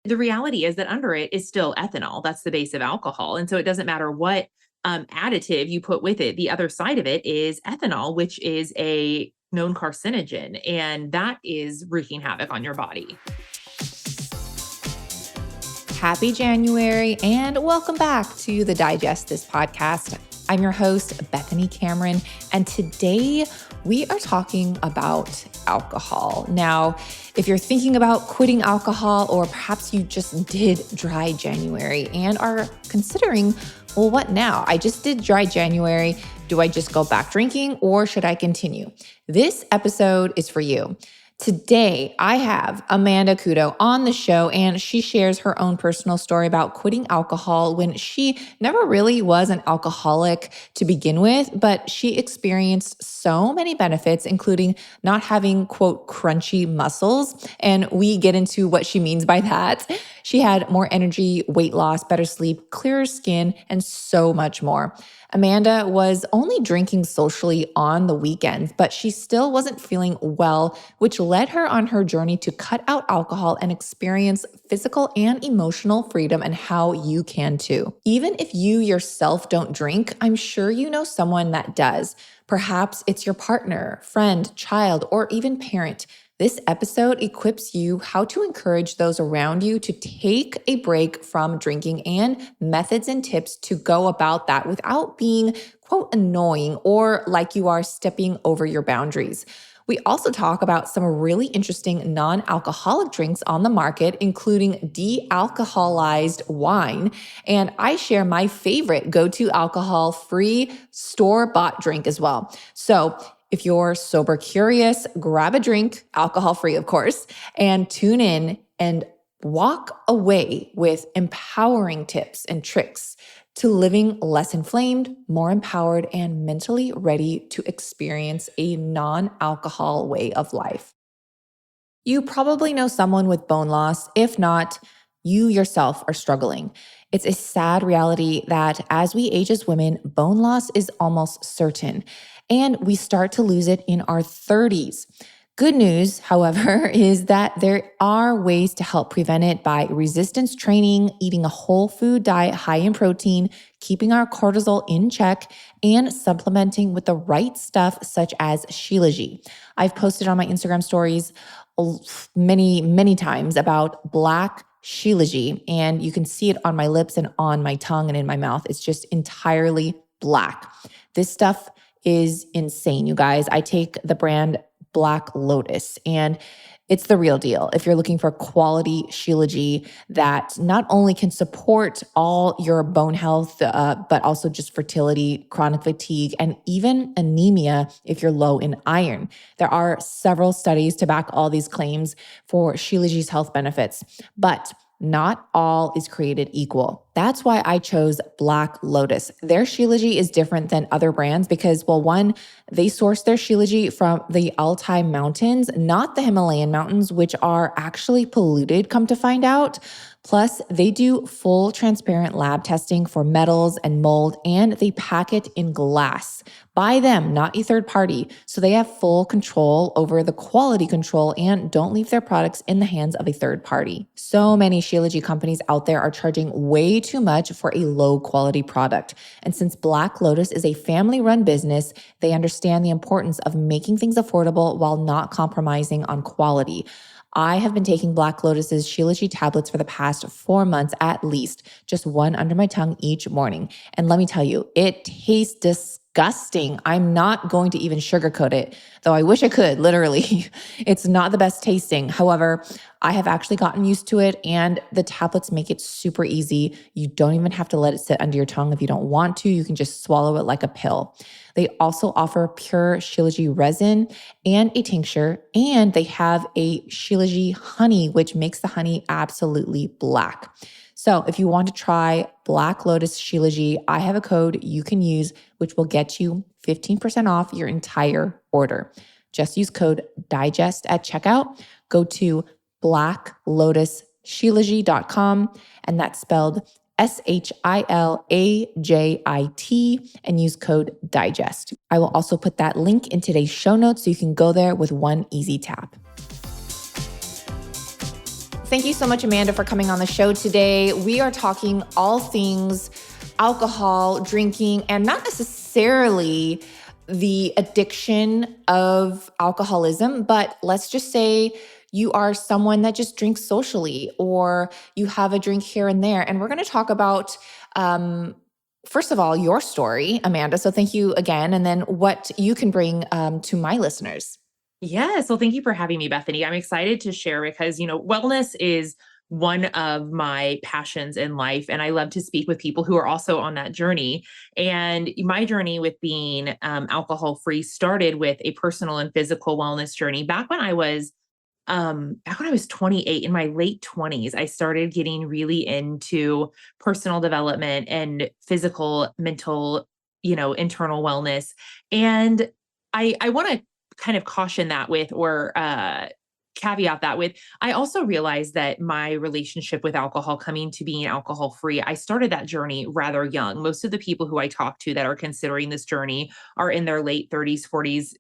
The reality is that under it is still ethanol. That's the base of alcohol. And so it doesn't matter what additive you put with it. The other side of it is ethanol, which is a known carcinogen, and that is wreaking havoc on your body. Happy January and welcome back to the Digest This podcast. I'm your host, Bethany Cameron, and today we are talking about alcohol. Now, if you're thinking about quitting alcohol, or perhaps you just did dry January and are considering, well, what now? I just did dry January. Do I just go back drinking or should I continue? This episode is for you. Today, I have Amanda Kudo on the show, and she shares her own personal story about quitting alcohol when she never really was an alcoholic to begin with, but she experienced so many benefits, including not having, quote, crunchy muscles. And we get into what she means by that. She had more energy, weight loss, better sleep, clearer skin, and so much more. Amanda was only drinking socially on the weekends, but she still wasn't feeling well, which led her on her journey to cut out alcohol and experience physical and emotional freedom, and how you can too. Even if you yourself don't drink, I'm sure you know someone that does. Perhaps it's your partner, friend, child, or even parent. This episode equips you how to encourage those around you to take a break from drinking, and methods and tips to go about that without being, quote, annoying or like you are stepping over your boundaries. We also talk about some really interesting non-alcoholic drinks on the market, including de-alcoholized wine. And I share my favorite go-to alcohol-free store-bought drink as well. So if you're sober curious, grab a drink, alcohol-free, of course, and tune in and walk away with empowering tips and tricks to living less inflamed, more empowered, and mentally ready to experience a non-alcohol way of life. You probably know someone with bone loss. If not, you yourself are struggling. It's a sad reality that as we age as women, bone loss is almost certain, and we start to lose it in our 30s. Good news, however, is that there are ways to help prevent it by resistance training, eating a whole food diet high in protein, keeping our cortisol in check, and supplementing with the right stuff such as Shilajit. I've posted on my Instagram stories many times about black Shilajit, and you can see it on my lips and on my tongue and in my mouth. It's just entirely black. This stuff is insane, you guys. I take the brand Black Lotus, and it's the real deal. If you're looking for quality Shilajit that not only can support all your bone health, but also just fertility, chronic fatigue, and even anemia if you're low in iron. There are several studies to back all these claims for Shilajit's health benefits, but not all is created equal. That's why I chose Black Lotus. Their Shilajit is different than other brands because, well, one, they source their Shilajit from the Altai Mountains, not the Himalayan mountains, which are actually polluted, come to find out. Plus, they do full transparent lab testing for metals and mold, and they pack it in glass. By them, not a third party. So they have full control over the quality control and don't leave their products in the hands of a third party. So many Shilajit companies out there are charging way too much for a low quality product. And since Black Lotus is a family-run business, they understand the importance of making things affordable while not compromising on quality. I have been taking Black Lotus's Shilajit tablets for the past 4 months at least, just one under my tongue each morning. And let me tell you, it tastes disgusting. I'm not going to even sugarcoat it, though I wish I could, literally. It's not the best tasting. However, I have actually gotten used to it, and the tablets make it super easy. You don't even have to let it sit under your tongue if you don't want to. You can just swallow it like a pill. They also offer pure Shilajit resin and a tincture, and they have a Shilajit honey, which makes the honey absolutely black. So if you want to try Black Lotus Shilajit, I have a code you can use, which will get you 15% off your entire order. Just use code DIGEST at checkout. Go to blacklotusshilajit.com, and that's spelled SHILAJIT, and use code DIGEST. I will also put that link in today's show notes so you can go there with one easy tap. Thank you so much, Amanda, for coming on the show today. We are talking all things alcohol, drinking, and not necessarily the addiction of alcoholism, but let's just say you are someone that just drinks socially or you have a drink here and there. And we're going to talk about, first of all, your story, Amanda. So thank you again. And then what you can bring to my listeners. Yes. Well, thank you for having me, Bethany. I'm excited to share because, wellness is one of my passions in life. And I love to speak with people who are also on that journey. And my journey with being alcohol free started with a personal and physical wellness journey back when I was 28 in my late 20s. I started getting really into personal development and physical, mental, internal wellness. And I want to kind of caution that with, or caveat that with, I also realized that my relationship with alcohol, coming to being alcohol free, I started that journey rather young. Most of the people who I talk to that are considering this journey are in their late 30s, 40s,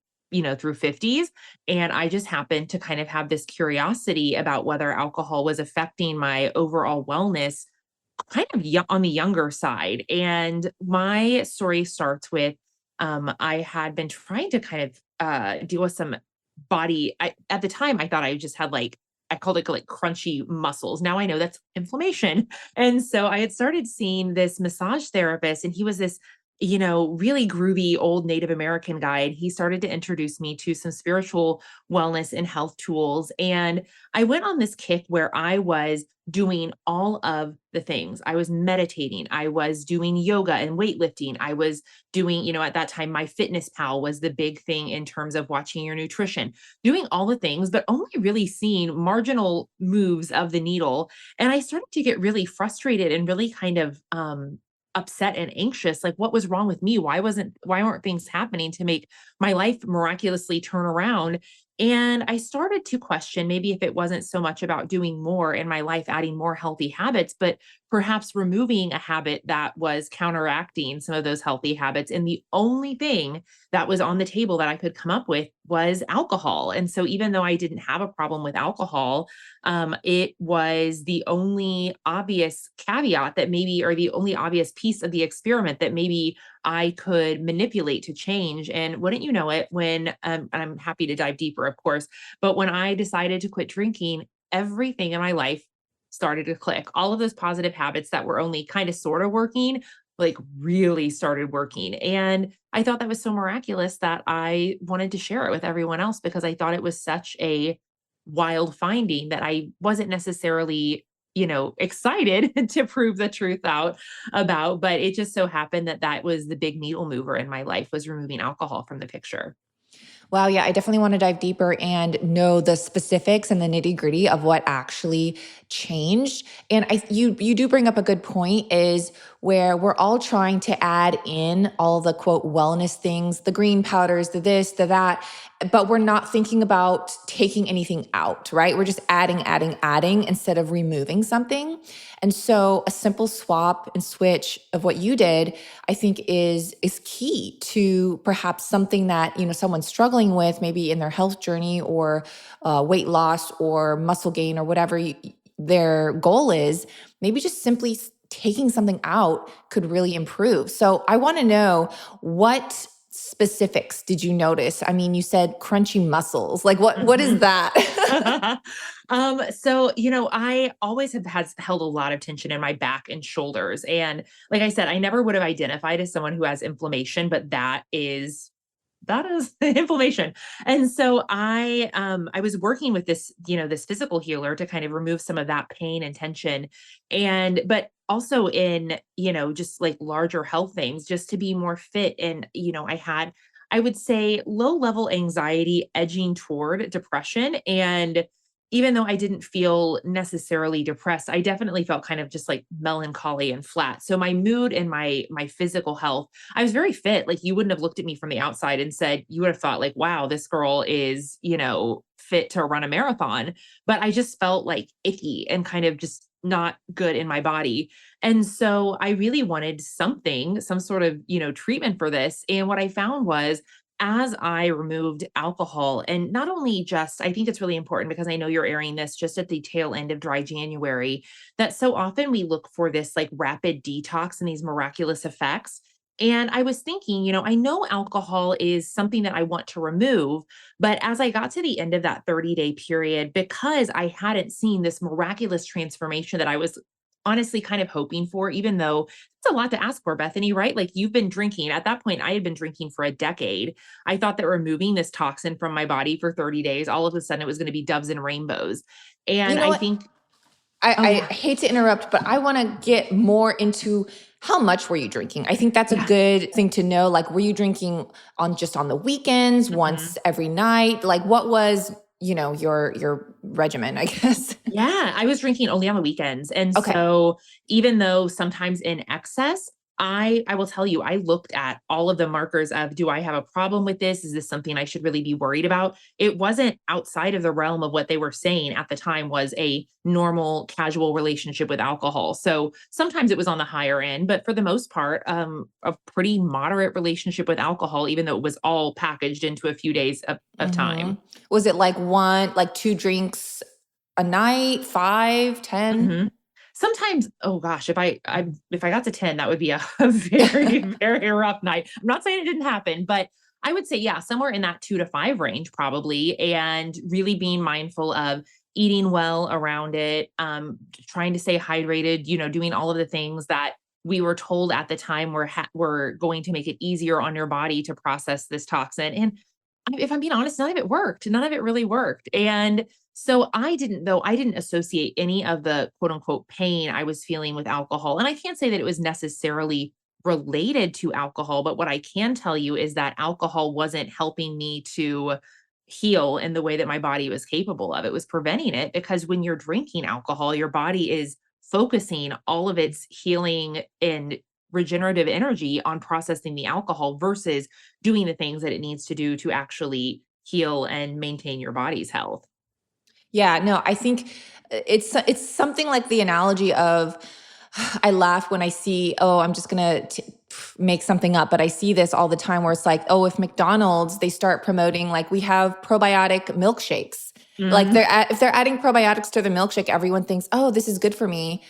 through 50s. And I just happened to kind of have this curiosity about whether alcohol was affecting my overall wellness kind of on the younger side. And my story starts with I had been trying to kind of deal with some at the time, I thought I just had I called it like crunchy muscles. Now I know that's inflammation. And so I had started seeing this massage therapist, and he was this really groovy old Native American guy. And he started to introduce me to some spiritual wellness and health tools. And I went on this kick where I was doing all of the things. I was meditating. I was doing yoga and weightlifting. I was doing, at that time, my Fitness Pal was the big thing in terms of watching your nutrition, doing all the things, but only really seeing marginal moves of the needle. And I started to get really frustrated and really kind of, upset and anxious. Like, what was wrong with me? Why weren't things happening to make my life miraculously turn around? And I started to question maybe if it wasn't so much about doing more in my life, adding more healthy habits, but perhaps removing a habit that was counteracting some of those healthy habits. And the only thing that was on the table that I could come up with was alcohol. And so even though I didn't have a problem with alcohol, it was the only obvious caveat that maybe, or the only obvious piece of the experiment that maybe I could manipulate to change. And wouldn't you know it, when and I'm happy to dive deeper, of course, but when I decided to quit drinking, everything in my life started to click. All of those positive habits that were only kind of sort of working, like really started working. And I thought that was so miraculous that I wanted to share it with everyone else because I thought it was such a wild finding that I wasn't necessarily, excited to prove the truth out about, but it just so happened that that was the big needle mover in my life, was removing alcohol from the picture. Wow, yeah, I definitely want to dive deeper and know the specifics and the nitty-gritty of what actually changed. And you do bring up a good point, is where we're all trying to add in all the quote wellness things, the green powders, the this, the that, but we're not thinking about taking anything out, right? We're just adding instead of removing something. And so a simple swap and switch of what you did, I think is key to perhaps something that, someone's struggling with, maybe in their health journey or weight loss or muscle gain or whatever their goal is. Maybe just simply taking something out could really improve. So I want to know, what specifics did you notice? I mean, you said crunchy muscles. Like what is Mhm. that? So, I always have held a lot of tension in my back and shoulders. And like I said, I never would have identified as someone who has inflammation, but that is inflammation. And so I was working with this physical healer to kind of remove some of that pain and tension, and but also in, just like larger health things, just to be more fit. And I had, I would say, low level anxiety edging toward depression. And even though I didn't feel necessarily depressed, I definitely felt kind of just like melancholy and flat. So my mood and my physical health, I was very fit. Like, you wouldn't have looked at me from the outside and said, you would have thought like, wow, this girl is, fit to run a marathon. But I just felt like icky and kind of just not good in my body. And so I really wanted some sort of, treatment for this. And what I found was as I removed alcohol, and not only just, I think it's really important because I know you're airing this just at the tail end of dry January, that so often we look for this like rapid detox and these miraculous effects. And I was thinking, I know alcohol is something that I want to remove, but as I got to the end of that 30-day period, because I hadn't seen this miraculous transformation that I was honestly kind of hoping for, even though it's a lot to ask for, Bethany, right? Like you've been drinking. At that point, I had been drinking for a decade. I thought that removing this toxin from my body for 30 days, all of a sudden it was going to be doves and rainbows. You And know I what? think, oh, I yeah, hate to interrupt, but I want to get more into how much were you drinking? I think that's a yeah. good thing to know. Like, were you drinking on the weekends, Mhm. once every night? Like, what was, your regimen, I guess? Yeah, I was drinking only on the weekends. And Okay. so even though sometimes in excess, I will tell you, I looked at all of the markers of, do I have a problem with this? Is this something I should really be worried about? It wasn't outside of the realm of what they were saying at the time was a normal casual relationship with alcohol. So sometimes it was on the higher end, but for the most part, a pretty moderate relationship with alcohol, even though it was all packaged into a few days of Hmm. time. Was it like two drinks a night, 5, 10? Mhm. Sometimes, oh gosh, if I got to 10, that would be a a very, very rough night. I'm not saying it didn't happen, but I would say, yeah, somewhere in that 2 to 5 range probably, and really being mindful of eating well around it, trying to stay hydrated, doing all of the things that we were told at the time were going to make it easier on your body to process this toxin, and if I'm being honest, none of it worked. None of it really worked, and so I didn't associate any of the quote unquote pain I was feeling with alcohol. And I can't say that it was necessarily related to alcohol, but what I can tell you is that alcohol wasn't helping me to heal in the way that my body was capable of. It was preventing it because when you're drinking alcohol, your body is focusing all of its healing and regenerative energy on processing the alcohol versus doing the things that it needs to do to actually heal and maintain your body's health. Yeah, no, I think it's something like the analogy of I laugh when I see, oh, I'm just gonna make something up, but I see this all the time where it's like, oh, if McDonald's they start promoting like we have probiotic milkshakes, like Mhm. if they're adding probiotics to the milkshake, everyone thinks, oh, this is good for me.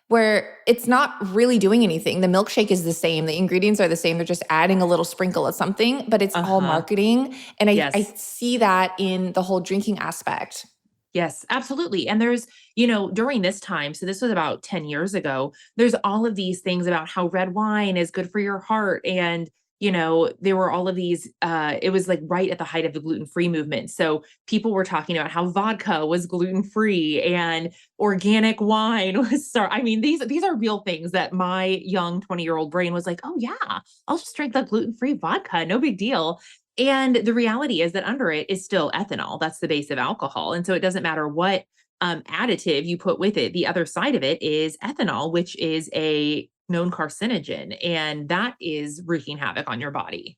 Where it's not really doing anything. The milkshake is the same. The ingredients are the same. They're just adding a little sprinkle of something, but it's all Uh-huh. marketing. And I Yes. see that in the whole drinking aspect. Yes, absolutely. And there's, during this time, so this was about 10 years ago, there's all of these things about how red wine is good for your heart. And, there were all of these, it was like right at the height of the gluten-free movement. So people were talking about how vodka was gluten-free and organic wine was I mean, these are real things that my young 20-year-old brain was like, oh yeah, I'll just drink the gluten-free vodka, no big deal. And the reality is that under it is still ethanol. That's the base of alcohol. And so it doesn't matter what additive you put with it. The other side of it is ethanol, which is a known carcinogen, and that is wreaking havoc on your body.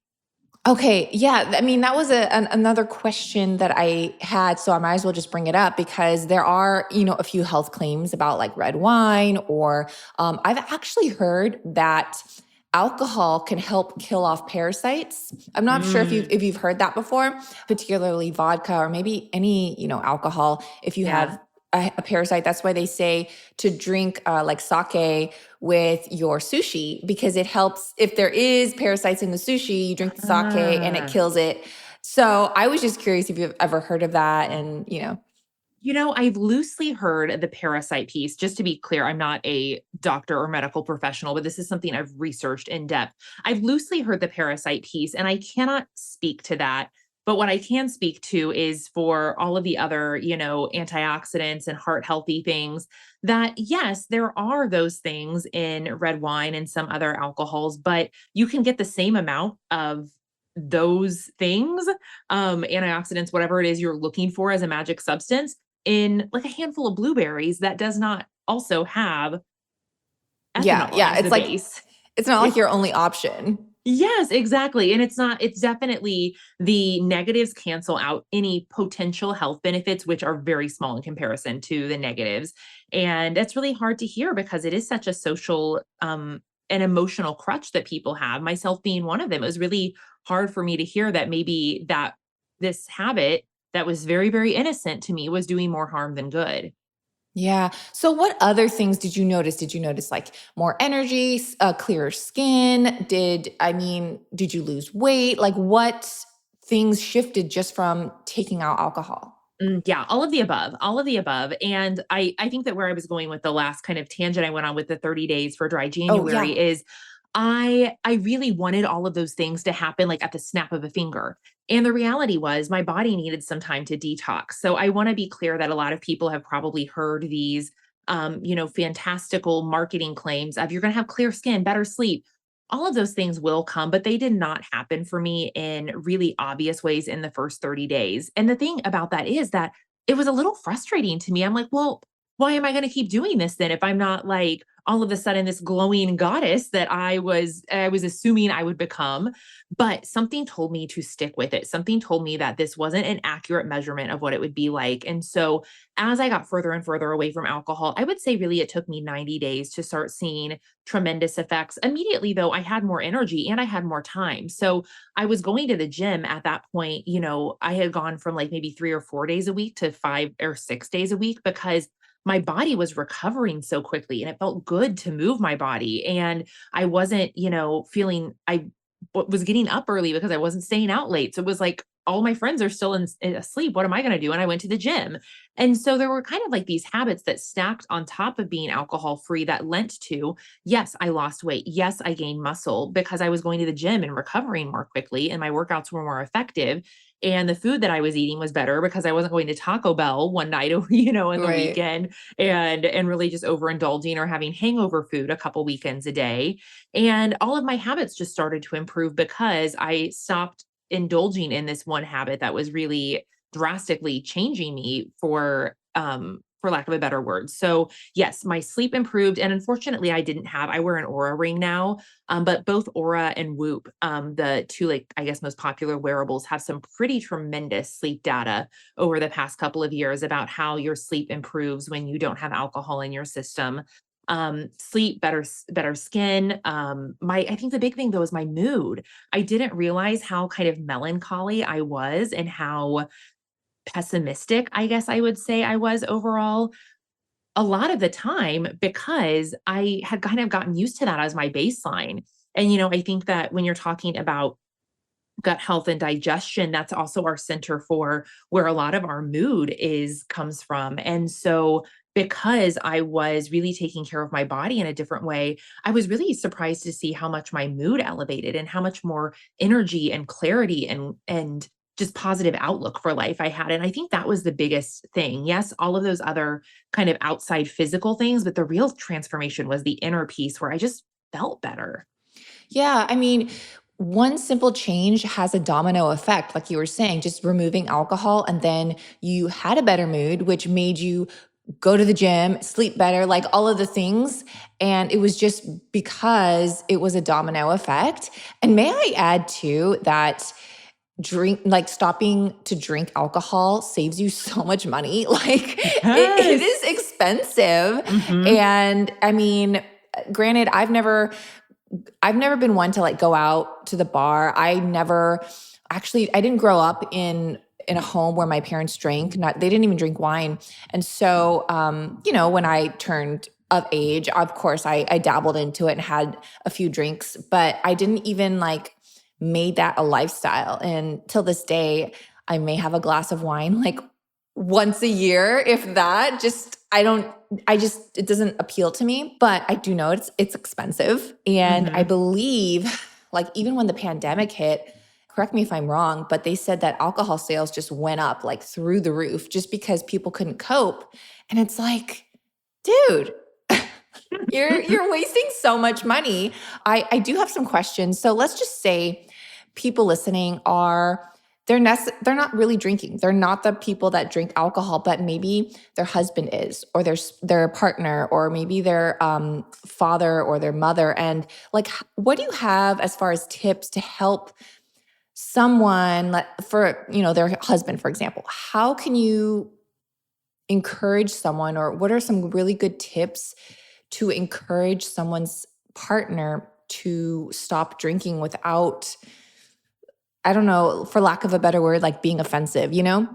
Okay, yeah. I mean, that was another question that I had, so I might as well just bring it up because there are, a few health claims about like red wine, or I've actually heard that alcohol can help kill off parasites. I'm not sure if Mm, you've heard that before, particularly vodka or maybe any, alcohol. If you yeah. have a parasite, that's why they say to drink like sake with your sushi because it helps if there is parasites in the sushi, you drink the sake and it Ah. kills it. So I was just curious if you've ever heard of that I've loosely heard the parasite piece. Just to be clear, I'm not a doctor or medical professional, but this is something I've researched in depth. I've loosely heard the parasite piece, and I cannot speak to that. But what I can speak to is for all of the other, antioxidants and heart healthy things that, yes, there are those things in red wine and some other alcohols, but you can get the same amount of those things, antioxidants, whatever it is you're looking for as a magic substance in like a handful of blueberries that does not also have yeah, ethanol yeah. as It's the like base. it's not like It your only option. Yes, exactly. And it's definitely the negatives cancel out any potential health benefits, which are very small in comparison to the negatives. And that's really hard to hear because it is such a social an emotional crutch that people have, myself being one of them. It was really hard for me to hear that maybe that this habit that was very, very innocent to me was doing more harm than good. Yeah. So what other things did you notice? Did you notice like more energy, clearer skin? Did you lose weight? Like what things shifted just from taking out alcohol? Yeah, all of the above, all of the above. And I think that where I was going with the last kind of tangent I went on with the 30 days for dry Oh, January yeah. is I really wanted all of those things to happen like at the snap of a finger. And the reality was my body needed some time to detox. So I want to be clear that a lot of people have probably heard these fantastical marketing claims of you're going to have clear skin, better sleep. All of those things will come, but they did not happen for me in really obvious ways in the first 30 days. And the thing about that is that it was a little frustrating to me. I'm like, well, why am I going to keep doing this then if I'm not like all of a sudden this glowing goddess that I was assuming I would become? But something told me to stick with it. Something told me that this wasn't an accurate measurement of what it would be like. And so as I got further and further away from alcohol, I would say really it took me 90 days to start seeing tremendous effects. Immediately, though, I had more energy and I had more time. So I was going to the gym at that point. I had gone from like maybe 3 or 4 days a week to 5 or 6 days a week because my body was recovering so quickly and it felt good to move my body. And I wasn't, feeling was getting up early because I wasn't staying out late. So it was like, all my friends are still asleep. What am I going to do? And I went to the gym. And so there were kind of like these habits that stacked on top of being alcohol free that lent to, yes, I lost weight. Yes, I gained muscle because I was going to the gym and recovering more quickly and my workouts were more effective. And the food that I was eating was better because I wasn't going to Taco Bell one night, in the Right. weekend and really just overindulging or having hangover food a couple weekends a day. And all of my habits just started to improve because I stopped indulging in this one habit that was really drastically changing me for lack of a better word. So yes, my sleep improved. And unfortunately I wear an Aura ring now. But both Aura and Whoop, the two like I guess most popular wearables have some pretty tremendous sleep data over the past couple of years about how your sleep improves when you don't have alcohol in your system. Sleep, better skin. I think the big thing though is my mood. I didn't realize how kind of melancholy I was and how pessimistic, I guess I would say I was overall a lot of the time because I had kind of gotten used to that as my baseline. And, I think that when you're talking about gut health and digestion, that's also our center for where a lot of our mood comes from. And so because I was really taking care of my body in a different way, I was really surprised to see how much my mood elevated and how much more energy and clarity and just positive outlook for life I had. And I think that was the biggest thing. Yes, all of those other kind of outside physical things, but the real transformation was the inner piece where I just felt better. Yeah. One simple change has a domino effect, like you were saying, just removing alcohol. And then you had a better mood, which made you go to the gym, sleep better, like all of the things. And it was just because it was a domino effect. And may I add too that stopping to drink alcohol saves you so much money. Like it Yes. is expensive. Mhm. And granted, I've never been one to like go out to the bar. I didn't grow up in a home where my parents drank. Not They didn't even drink wine. And so when I turned of age, of course I dabbled into it and had a few drinks, but I didn't even like made that a lifestyle. And till this day, I may have a glass of wine like once a year, if that. It doesn't appeal to me, but I do know it's expensive. And I Mhm. believe like even when the pandemic hit, correct me if I'm wrong, but they said that alcohol sales just went up like through the roof just because people couldn't cope. And it's like, dude, you're wasting so much money. I do have some questions. So let's just say people listening they're not really drinking. They're not the people that drink alcohol, but maybe their husband is, or their partner, or maybe their father or their mother. And like, what do you have as far as tips to help someone for their husband, for example? How can you encourage someone, or what are some really good tips to encourage someone's partner to stop drinking without, I don't know, for lack of a better word, like being offensive, you know?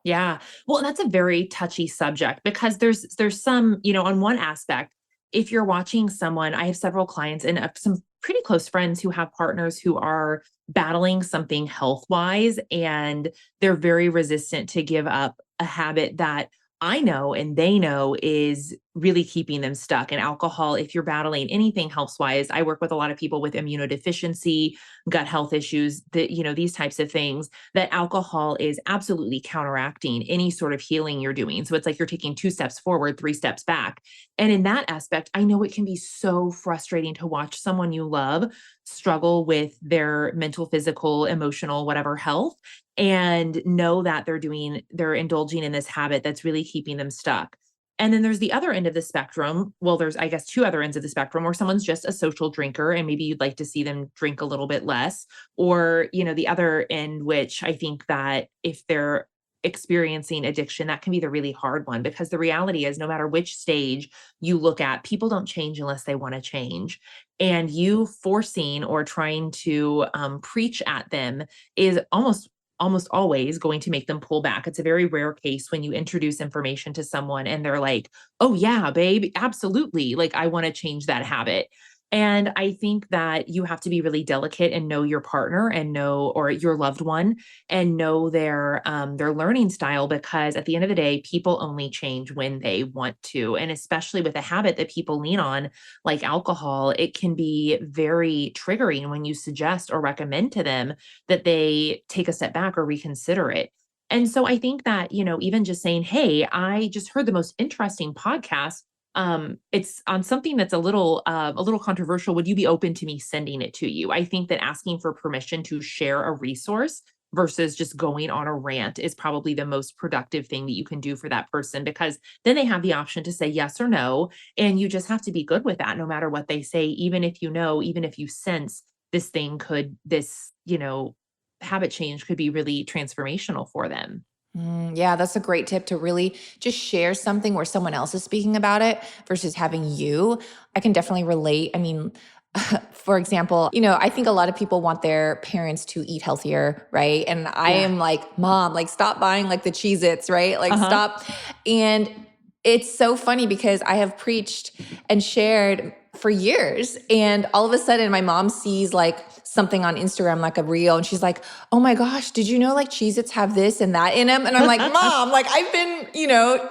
Yeah. Well, and that's a very touchy subject because there's some, on one aspect, if you're watching someone, I have several clients and some pretty close friends who have partners who are battling something health-wise, and they're very resistant to give up a habit that I know and they know is really keeping them stuck. And alcohol, if you're battling anything health-wise, I work with a lot of people with immunodeficiency, gut health issues, these types of things that alcohol is absolutely counteracting any sort of healing you're doing. So it's like you're taking 2 steps forward, 3 steps back. And in that aspect, I know it can be so frustrating to watch someone you love struggle with their mental, physical, emotional, whatever health, and know that they're indulging in this habit that's really keeping them stuck. And then there's the other end of the spectrum. Well, there's, I guess, 2 other ends of the spectrum where someone's just a social drinker and maybe you'd like to see them drink a little bit less, or the other end, which I think that if they're experiencing addiction, that can be the really hard one, because the reality is no matter which stage you look at, people don't change unless they want to change, and you forcing or trying to preach at them is almost always going to make them pull back. It's a very rare case when you introduce information to someone and they're like, oh yeah, babe, absolutely, like I want to change that habit. And I think that you have to be really delicate and know your partner and know, or your loved one, and know their learning style, because at the end of the day, people only change when they want to. And especially with a habit that people lean on, like alcohol, it can be very triggering when you suggest or recommend to them that they take a step back or reconsider it. And so I think that, even just saying, hey, I just heard the most interesting podcast, it's on something that's a little controversial. Would you be open to me sending it to you? I think that asking for permission to share a resource versus just going on a rant is probably the most productive thing that you can do for that person, because then they have the option to say yes or no, and you just have to be good with that no matter what they say, even if even if you sense this habit change could be really transformational for them. Yeah, that's a great tip, to really just share something where someone else is speaking about it versus having you. I can definitely relate. I mean, for example, I think a lot of people want their parents to eat healthier, right? And I Yeah. am like, mom, like stop buying like the Cheez-Its, right? Like Uh-huh. stop. And it's so funny because I have preached and shared for years. And all of a sudden my mom sees like something on Instagram, like a reel, and she's like, oh my gosh, did you know like Cheez-Its have this and that in them? And I'm like, mom, like I've been,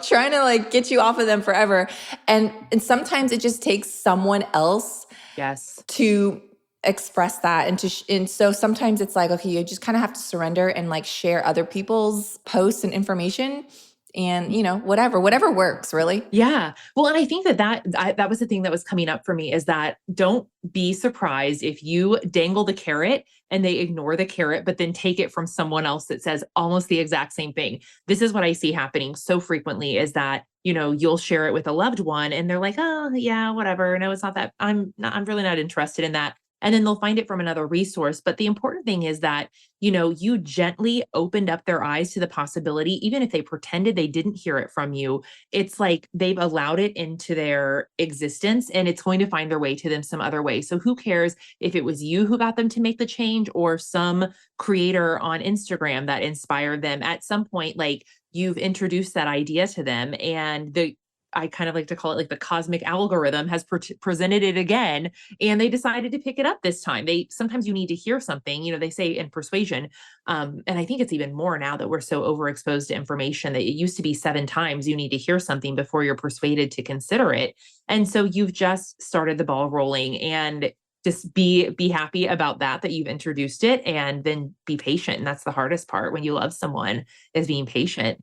trying to like get you off of them forever. And sometimes it just takes someone else Yes. to express that, and so sometimes it's like, okay, you just kind of have to surrender and like share other people's posts and information, and whatever works, really. Yeah. Well, and I think that was the thing that was coming up for me, is that don't be surprised if you dangle the carrot and they ignore the carrot, but then take it from someone else that says almost the exact same thing. This is what I see happening so frequently, is that, you'll share it with a loved one and they're like, oh yeah, whatever. No, it's not that, I'm really not interested in that. And then they'll find it from another resource. But the important thing is that, you gently opened up their eyes to the possibility, even if they pretended they didn't hear it from you. It's like they've allowed it into their existence and it's going to find their way to them some other way. So who cares if it was you who got them to make the change, or some creator on Instagram that inspired them at some point? Like, you've introduced that idea to them, and I kind of like to call it like the cosmic algorithm has presented it again, and they decided to pick it up this time. Sometimes you need to hear something, they say in persuasion. And I think it's even more now that we're so overexposed to information, that it used to be 7 times you need to hear something before you're persuaded to consider it. And so you've just started the ball rolling, and just be happy about that you've introduced it, and then be patient. And that's the hardest part when you love someone, is being patient.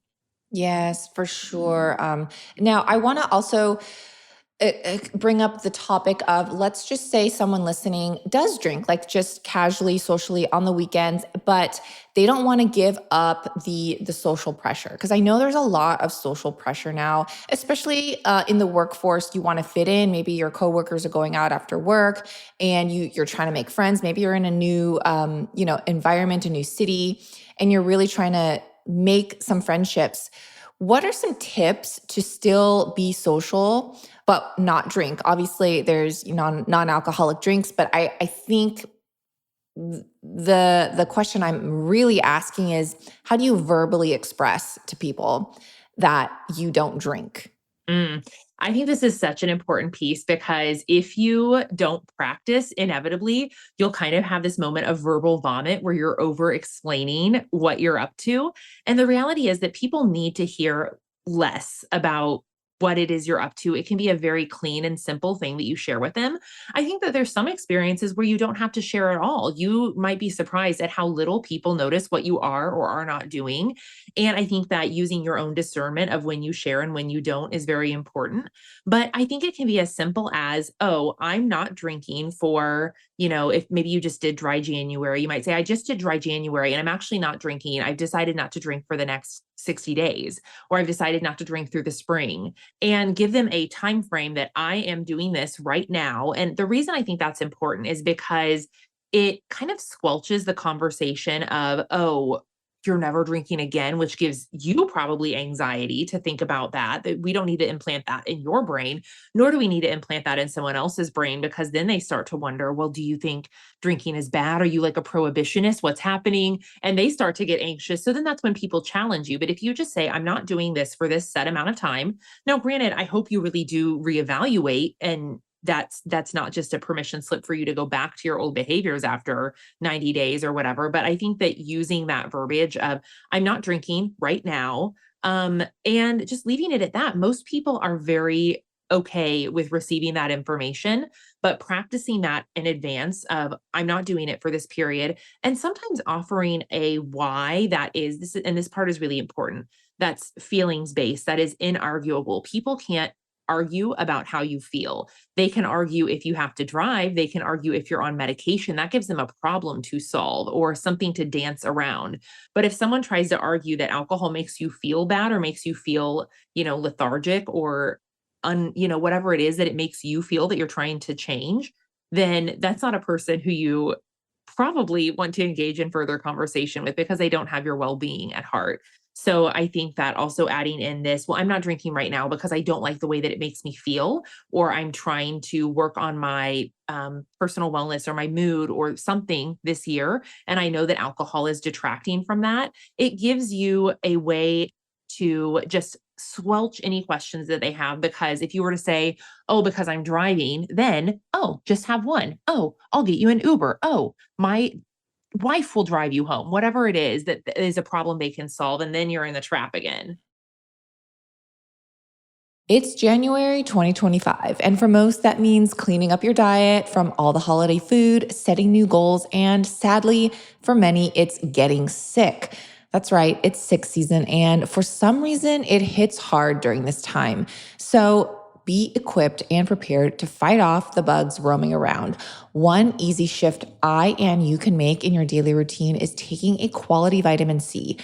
Yes, for sure. Now, I want to also bring up the topic of, let's just say someone listening does drink, like just casually, socially on the weekends, but they don't want to give up the social pressure. Because I know there's a lot of social pressure now, especially in the workforce. You want to fit in. Maybe your coworkers are going out after work, and you're trying to make friends. Maybe you're in a new environment, a new city, and you're really trying to make some friendships. What are some tips to still be social but not drink. Obviously, there's non-alcoholic drinks, but I think the question I'm really asking is, how do you verbally express to people that you don't drink? Mm. I think this is such an important piece because if you don't practice, inevitably, you'll kind of have this moment of verbal vomit where you're over explaining what you're up to. And the reality is that people need to hear less about what it is you're up to. It can be a very clean and simple thing that you share with them. I think that there's some experiences where you don't have to share at all. You might be surprised at how little people notice what you are or are not doing. And I think that using your own discernment of when you share and when you don't is very important. But I think it can be as simple as, oh, I'm not drinking for, if maybe you just did dry January, you might say, I just did dry January and I'm actually not drinking. I've decided not to drink for the next 60 days, or I've decided not to drink through the spring, and give them a time frame that I am doing this right now. And the reason I think that's important is because it kind of squelches the conversation of, oh, you're never drinking again, which gives you probably anxiety to think about that we don't need to implant that in your brain, nor do we need to implant that in someone else's brain, because then they start to wonder, well, do you think drinking is bad? Are you like a prohibitionist? What's happening? And they start to get anxious. So then that's when people challenge you. But if you just say, I'm not doing this for this set amount of time. Now, granted, I hope you really do reevaluate, and that's not just a permission slip for you to go back to your old behaviors after 90 days or whatever. But I think that using that verbiage of, I'm not drinking right now, and just leaving it at that, most people are very okay with receiving that information, but practicing that in advance of, I'm not doing it for this period. And sometimes offering a why that is this, and this part is really important. That's feelings based, that is inarguable. People can't argue about how you feel. They can argue if you have to drive, they can argue if you're on medication. That gives them a problem to solve or something to dance around. But if someone tries to argue that alcohol makes you feel bad or makes you feel, lethargic or whatever it is that it makes you feel that you're trying to change, then that's not a person who you probably want to engage in further conversation with, because they don't have your well-being at heart. So I think that also adding in this, well, I'm not drinking right now because I don't like the way that it makes me feel, or I'm trying to work on my personal wellness or my mood or something this year. And I know that alcohol is detracting from that. It gives you a way to just squelch any questions that they have. Because if you were to say, oh, because I'm driving, then, oh, just have one. Oh, I'll get you an Uber. Oh, my wife will drive you home, whatever it is that is a problem they can solve, and then you're in the trap again. It's January 2025, and for most, that means cleaning up your diet from all the holiday food, setting new goals, and sadly, for many, it's getting sick. That's right, it's sick season, and for some reason, it hits hard during this time. So be equipped and prepared to fight off the bugs roaming around. One easy shift I and you can make in your daily routine is taking a quality vitamin C.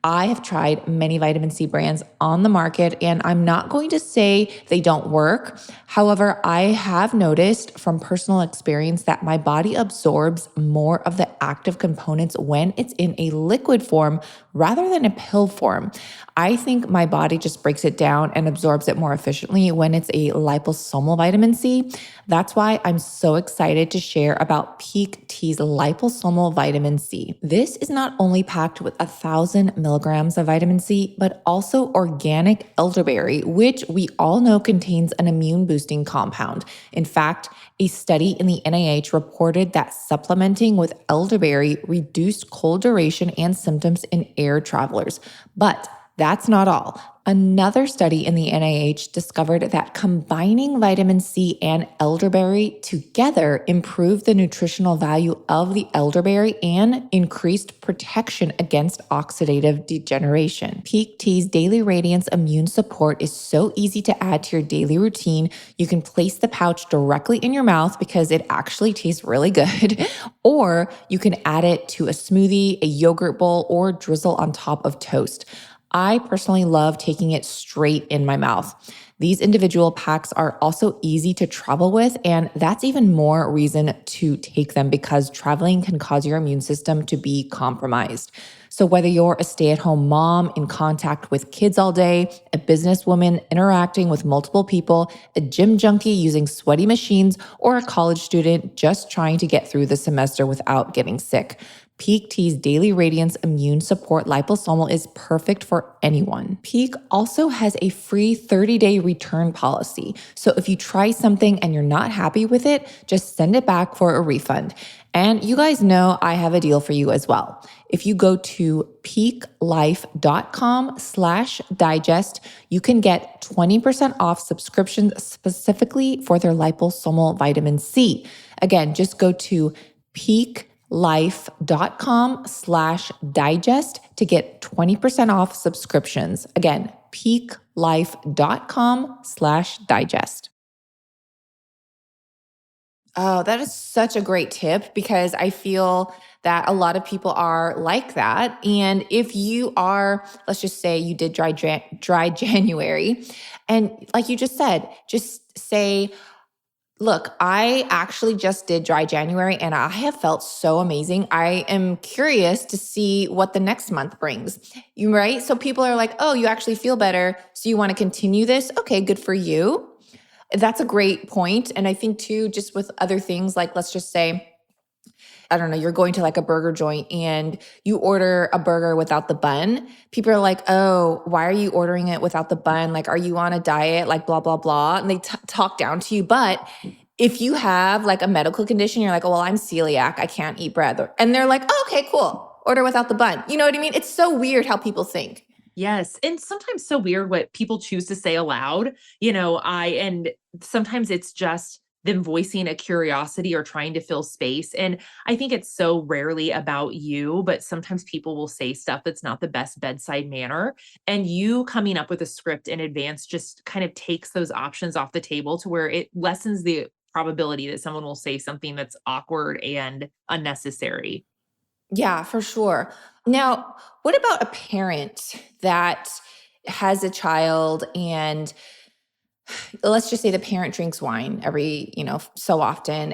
I have tried many vitamin C brands on the market, and I'm not going to say they don't work. However, I have noticed from personal experience that my body absorbs more of the active components when it's in a liquid form rather than a pill form. I think my body just breaks it down and absorbs it more efficiently when it's a liposomal vitamin C. That's why I'm so excited to share about Peak T's liposomal vitamin C. This is not only packed with 1,000 milligrams of vitamin C, but also organic elderberry, which we all know contains an immune boosting compound. In fact, a study in the NIH reported that supplementing with elderberry reduced cold duration and symptoms in air travelers. But that's not all. Another study in the NIH discovered that combining vitamin C and elderberry together improved the nutritional value of the elderberry and increased protection against oxidative degeneration. Peak T's Daily Radiance Immune Support is so easy to add to your daily routine. You can place the pouch directly in your mouth because it actually tastes really good, or you can add it to a smoothie, a yogurt bowl, or drizzle on top of toast. I personally love taking it straight in my mouth. These individual packs are also easy to travel with, and that's even more reason to take them because traveling can cause your immune system to be compromised. So, whether you're a stay at home mom in contact with kids all day, a businesswoman interacting with multiple people, a gym junkie using sweaty machines, or a college student just trying to get through the semester without getting sick, Peak T's Daily Radiance Immune Support Liposomal is perfect for anyone. Peak also has a free 30-day return policy. So if you try something and you're not happy with it, just send it back for a refund. And you guys know I have a deal for you as well. If you go to peaklife.com/digest, you can get 20% off subscriptions specifically for their liposomal vitamin C. Again, just go to peaklife.com/digest to get 20% off subscriptions. Again, peaklife.com/digest. Oh, that is such a great tip because I feel that a lot of people are like that. And if you are, let's just say you did dry January, and like you just said, just say, look, I actually just did dry January and I have felt so amazing. I am curious to see what the next month brings. You right? So people are like, "Oh, you actually feel better, so you want to continue this?" Okay, good for you. That's a great point. And I think too, just with other things, like let's just say, I don't know, you're going to like a burger joint and you order a burger without the bun. People are like, "Oh, why are you ordering it without the bun? Like, are you on a diet? Like, blah, blah, blah." And they talk down to you. But if you have like a medical condition, you're like, "Oh, well, I'm celiac. I can't eat bread." And they're like, "Oh, okay, cool. Order without the bun." You know what I mean? It's so weird how people think. Yes, and sometimes so weird what people choose to say aloud. And sometimes it's just them voicing a curiosity or trying to fill space. And I think it's so rarely about you, but sometimes people will say stuff that's not the best bedside manner. And you coming up with a script in advance just kind of takes those options off the table to where it lessens the probability that someone will say something that's awkward and unnecessary. Yeah, for sure. Now, what about a parent that has a child and let's just say the parent drinks wine every, so often.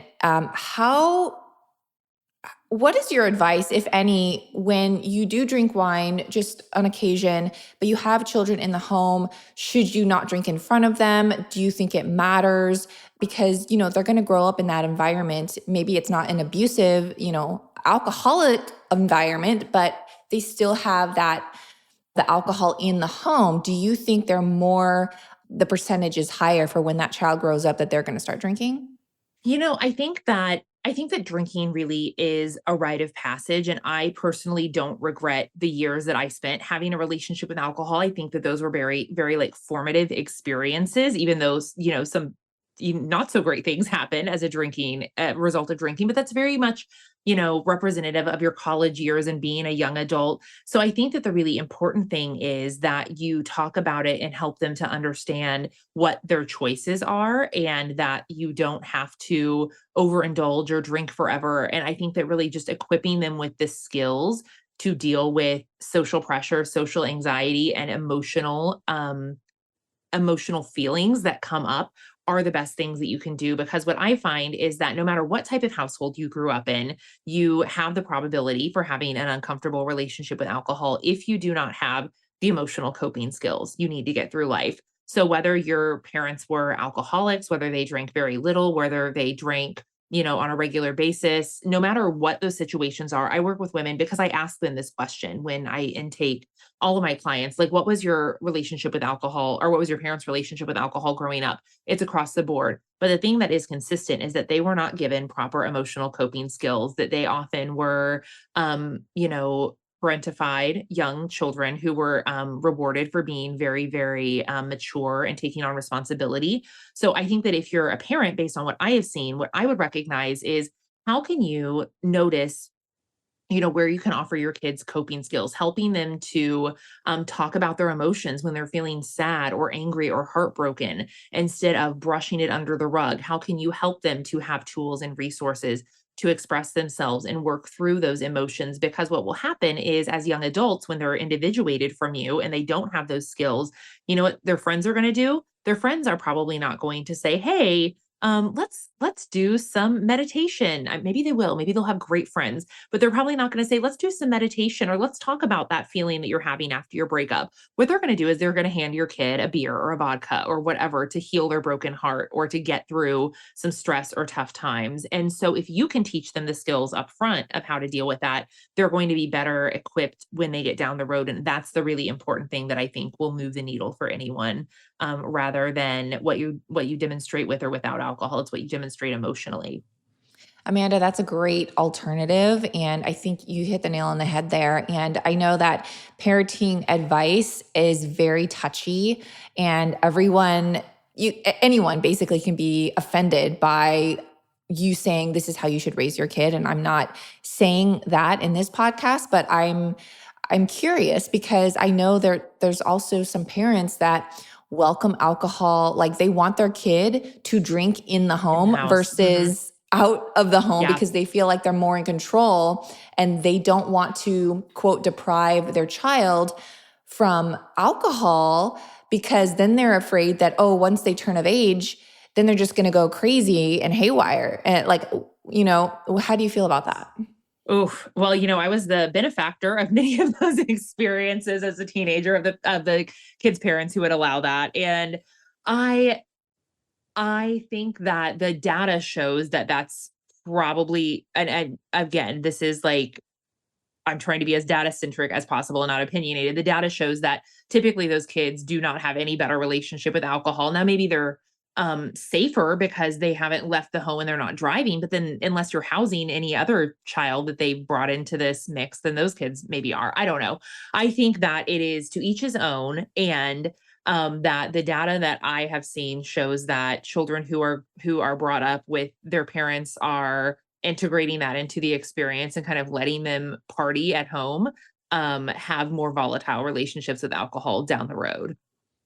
What is your advice, if any, when you do drink wine just on occasion, but you have children in the home? Should you not drink in front of them? Do you think it matters? Because, they're going to grow up in that environment. Maybe it's not an abusive, alcoholic environment, but they still have the alcohol in the home. Do you think the percentage is higher for when that child grows up that they're going to start drinking? I think that drinking really is a rite of passage, and I personally don't regret the years that I spent having a relationship with alcohol. I think that those were very, very like formative experiences, even though some not so great things happen as a result of drinking, but that's very much representative of your college years and being a young adult. So I think that the really important thing is that you talk about it and help them to understand what their choices are and that you don't have to overindulge or drink forever. And I think that really just equipping them with the skills to deal with social pressure, social anxiety, and emotional feelings that come up are the best things that you can do, because what I find is that no matter what type of household you grew up in, you have the probability for having an uncomfortable relationship with alcohol if you do not have the emotional coping skills you need to get through life. So whether your parents were alcoholics, whether they drank very little, whether they drank on a regular basis, no matter what those situations are, I work with women because I ask them this question when I intake all of my clients, like, what was your relationship with alcohol, or what was your parents' relationship with alcohol growing up? It's across the board. But the thing that is consistent is that they were not given proper emotional coping skills, that they often were, parentified young children who were rewarded for being very, very mature and taking on responsibility. So I think that if you're a parent, based on what I have seen, what I would recognize is how can you notice where you can offer your kids coping skills, helping them to talk about their emotions when they're feeling sad or angry or heartbroken instead of brushing it under the rug. How can you help them to have tools and resources to express themselves and work through those emotions? Because what will happen is, as young adults, when they're individuated from you and they don't have those skills, you know what their friends are going to do? their friends are probably not going to say, "Hey, let's do some meditation." Maybe they will. Maybe they'll have great friends, but they're probably not going to say, "Let's do some meditation," or "Let's talk about that feeling that you're having after your breakup." What they're going to do is they're going to hand your kid a beer or a vodka or whatever to heal their broken heart or to get through some stress or tough times. And so, if you can teach them the skills up front of how to deal with that, they're going to be better equipped when they get down the road. And that's the really important thing that I think will move the needle for anyone, rather than what you demonstrate with or without alcohol. It's what you demonstrate emotionally. Amanda, that's a great alternative. And I think you hit the nail on the head there. And I know that parenting advice is very touchy, and anyone basically can be offended by you saying this is how you should raise your kid. And I'm not saying that in this podcast, but I'm curious because I know there's also some parents that welcome alcohol, like they want their kid to drink in the In the home house. versus out of the home Yeah. because they feel like they're more in control and they don't want to, quote, deprive their child from alcohol because then they're afraid that, oh, once they turn of age, then they're just going to go crazy and haywire. And how do you feel about that? Oof. Well, I was the benefactor of many of those experiences as a teenager of the kids' parents who would allow that. And I I think that the data shows that that's probably, and again, this is like, I'm trying to be as data centric as possible and not opinionated. The data shows that typically those kids do not have any better relationship with alcohol. Now, maybe they're safer because they haven't left the home and they're not driving. But then, unless you're housing any other child that they brought into this mix, then those kids maybe are. I don't know. I think that it is to each his own, and that the data that I have seen shows that children who are brought up with their parents are integrating that into the experience and kind of letting them party at home, have more volatile relationships with alcohol down the road.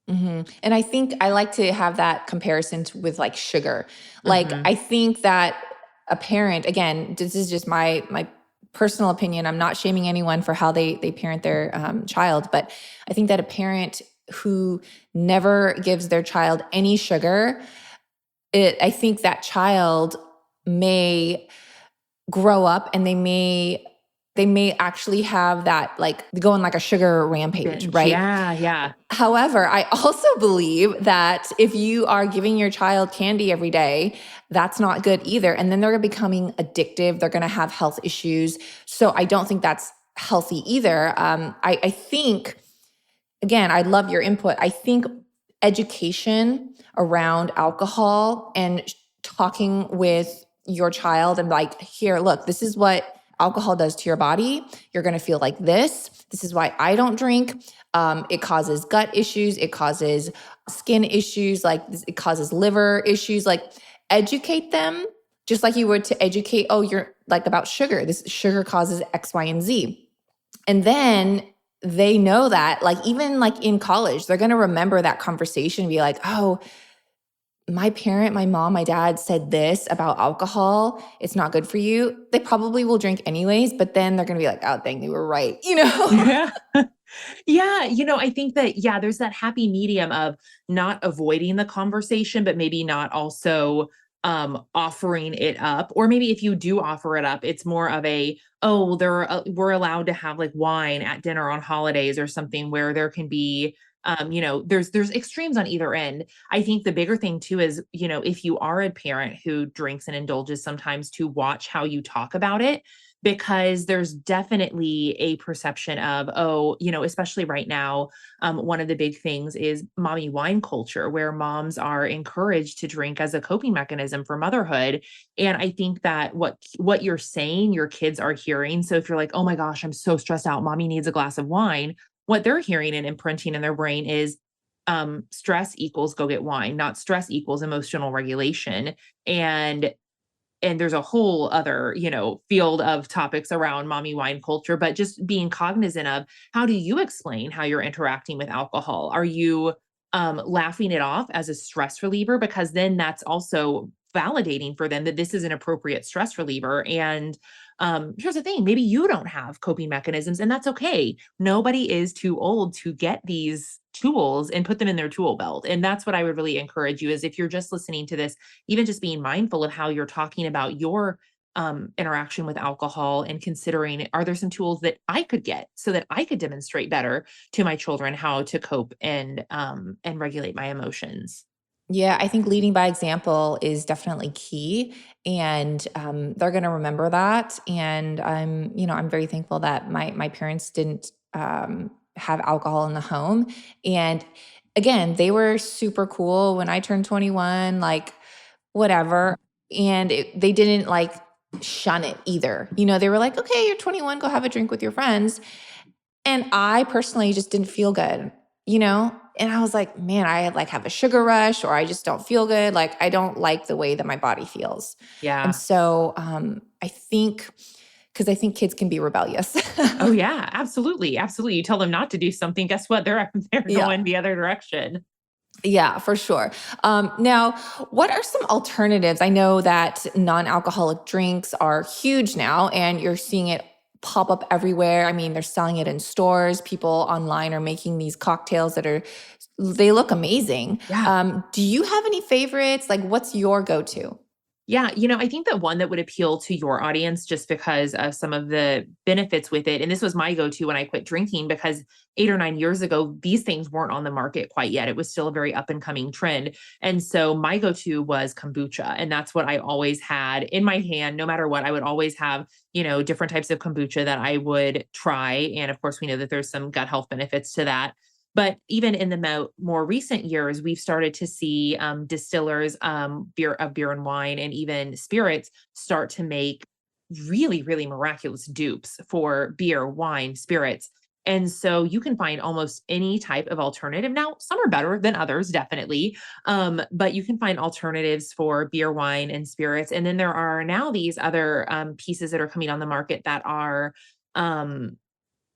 And I think I like to have that comparison with like sugar. Like Hmm. I think that a parent, again, this is just my personal opinion. I'm not shaming anyone for how they parent their child, but I think that a parent who never gives their child any sugar, I think that child may grow up and they may actually have that, like go on like a sugar rampage, Binge. right? Yeah, yeah. However, I also believe that if you are giving your child candy every day, that's not good either. And then they're becoming addictive. They're going to have health issues. So I don't think that's healthy either. I think, again, I love your input. I think education around alcohol and talking with your child and like, here, look, this is what alcohol does to your body. You're going to feel like this. This is why I don't drink. It causes gut issues. It causes skin issues. It causes liver issues. Like educate them just like you would to educate, oh, you're like about sugar. This sugar causes X, Y, and Z. And then they know that, like, even like in college, they're going to remember that conversation and be like, oh, my parent, my mom, my dad said this about alcohol. It's not good for you. They probably will drink anyways, but then they're going to be like, oh, dang, they were right, Yeah. Yeah, I think that, yeah, there's that happy medium of not avoiding the conversation, but maybe not also offering it up. Or maybe if you do offer it up, it's more of a, oh, we're allowed to have like wine at dinner on holidays or something where there can be, there's extremes on either end. I think the bigger thing too is, if you are a parent who drinks and indulges sometimes, to watch how you talk about it, because there's definitely a perception of, oh, especially right now, one of the big things is mommy wine culture, where moms are encouraged to drink as a coping mechanism for motherhood. And I think that what you're saying, your kids are hearing. So if you're like, oh my gosh, I'm so stressed out, mommy needs a glass of wine, what they're hearing and imprinting in their brain is, stress equals go get wine, not stress equals emotional regulation. And there's a whole other, field of topics around mommy wine culture, but just being cognizant of, how do you explain how you're interacting with alcohol? Are you laughing it off as a stress reliever? Because then that's also validating for them that this is an appropriate stress reliever. And Here's the thing, maybe you don't have coping mechanisms, and that's okay. Nobody is too old to get these tools and put them in their tool belt. And that's what I would really encourage you is if you're just listening to this, even just being mindful of how you're talking about your interaction with alcohol and considering, are there some tools that I could get so that I could demonstrate better to my children how to cope and regulate my emotions? Yeah, I think leading by example is definitely key, and they're going to remember that. And I'm very thankful that my parents didn't have alcohol in the home. And again, they were super cool when I turned 21, like whatever, and they didn't like shun it either. They were like, "Okay, you're 21, go have a drink with your friends." And I personally just didn't feel good, you know? And I was like, man, I like have a sugar rush or I just don't feel good. Like I don't like the way that my body feels. And Yeah. so I think, because I think kids can be rebellious. Oh yeah, absolutely. Absolutely. You tell them not to do something, guess what? They're Yeah. going the other direction. Yeah, for sure. Now, what are some alternatives? I know that non-alcoholic drinks are huge now, and you're seeing it pop up everywhere. I mean, they're selling it in stores. People online are making these cocktails they look amazing. Yeah. Do you have any favorites? Like, what's your go-to? Yeah, I think that one that would appeal to your audience just because of some of the benefits with it. And this was my go-to when I quit drinking because 8 or 9 years ago, these things weren't on the market quite yet. It was still a very up and coming trend. And so my go-to was kombucha. And that's what I always had in my hand. No matter what, I would always have, different types of kombucha that I would try. And of course, we know that there's some gut health benefits to that. But even in the more recent years, we've started to see distillers, beer and wine, and even spirits start to make really, really miraculous dupes for beer, wine, spirits. And so you can find almost any type of alternative. Now, some are better than others, definitely. But you can find alternatives for beer, wine, and spirits. And then there are now these other pieces that are coming on the market that are um,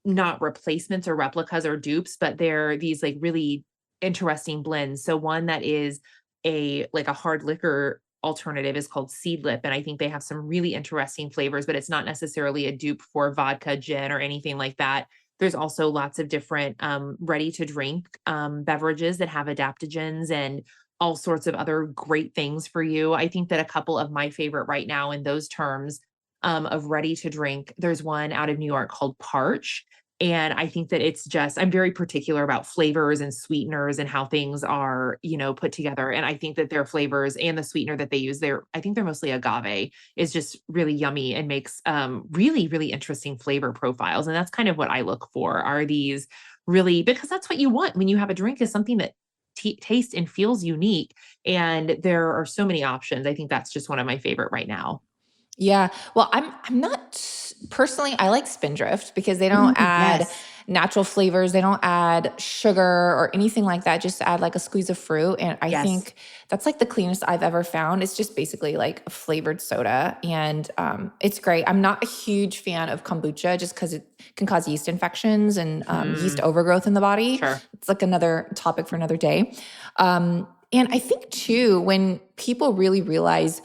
not replacements or replicas or dupes, but they're these like really interesting blends. So one that is a hard liquor alternative is called Seedlip, and I think they have some really interesting flavors, but it's not necessarily a dupe for vodka, gin, or anything like that. There's also lots of different ready to drink beverages that have adaptogens and all sorts of other great things for you. I think that a couple of my favorite right now in those terms of ready to drink, there's one out of New York called Parch. And I think that I'm very particular about flavors and sweeteners and how things are, put together. And I think that their flavors and the sweetener that they use, I think they're mostly agave, is just really yummy and makes really, really interesting flavor profiles. And that's kind of what I look for are these really, because that's what you want when you have a drink is something that tastes and feels unique. And there are so many options. I think that's just one of my favorite right now. Yeah. Well, I'm not personally, I like Spindrift because they don't Ooh, add yes. natural flavors. They don't add sugar or anything like that. Just add like a squeeze of fruit. And I Yes. think that's like the cleanest I've ever found. It's just basically like a flavored soda. And it's great. I'm not a huge fan of kombucha just because it can cause yeast infections and yeast Mm, overgrowth in the body. sure. It's like another topic for another day. And I think too, when people really realize